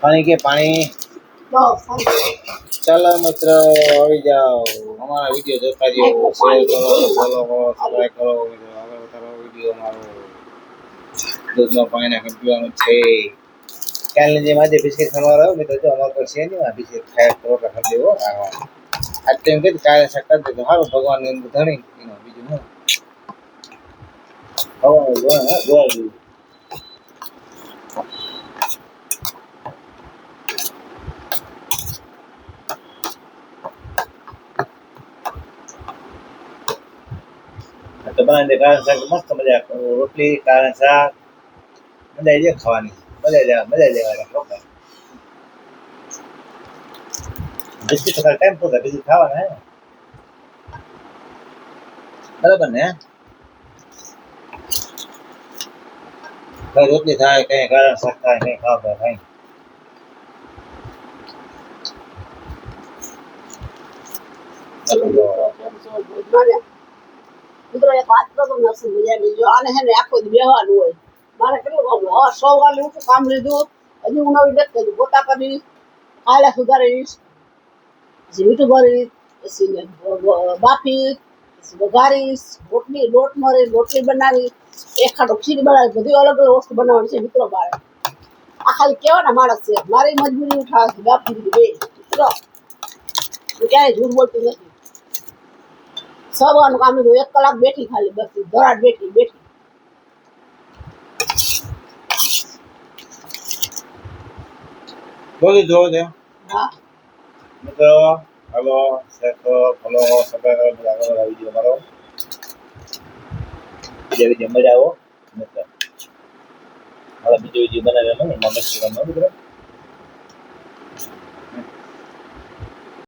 પાણી કે પાણી ચાલો મિત્રો આવી જાઓ અમારા વિડીયો જોતા રહ્યો શેર કરો ફોલો કરો સબસ્ક્રાઇબ કરો આગળ વધારો વિડીયો અમારો દૂધમાં પાણીના પીવાનું છે કાલની જેમ આજે બિસ્કિટ ખાવા રહ્યો મિત્રો જો અમારા પર છે નહીં બિસ્કિટ ખાય તો ખાઈ દેવો આ ટાઈમ કે કાલે સક્કર દે તો સારું ભગવાન ને ધણી એનો બીજું હું જોવા તો બનાવી દે કારણ શાક મસ્ત મજા રોટલી કારણ શાક મજા આવી જાય ખાવાની મજા લેવા બિસ્કિટ તો ટાઈમ પૂરતા બીજું ખાવાના હે બરાબર ને કઈ રોટલી થાય કઈ કારણ શાક થાય કઈ ખાવા થાય મિત્રો એક વાત તો નરસિંહ મજાની જો આને હે ને આખો દી બેહવાનું હોય મારે કેટલું કામ હોય 100 વાગે ઉઠું કામ લીધું હજી હું નવી નથી કરી પોતા કરી ખાયલા સુધારીશ પછી મીઠું ભરી પછી બાફી પછી વઘારીશ રોટલી લોટ મરી રોટલી બનાવી એક ખાટો ખીર બનાવી બધી અલગ અલગ વસ્તુ બનાવવાની છે મિત્રો મારે આ ખાલી કેવાના માણસ છે મારી મજબૂરી ઉઠાવે છે બાપ દીધી બે મિત્રો હું ક્યારેય જૂઠ બોલતી નથી સવારનું કામ લીધું 1 કલાક બેઠી ખાલી બસ ધરાટ બેઠી બોલી દો દે હા મિત્રો હાલો શેર કરો ફોલો સબસ્ક્રાઇબ કરો આગળ વિડીયો મારો જે મજા આવો મિત્રો હાલો બીજો વિડીયો બનાવ્યો ને મસ્ત મિત્રો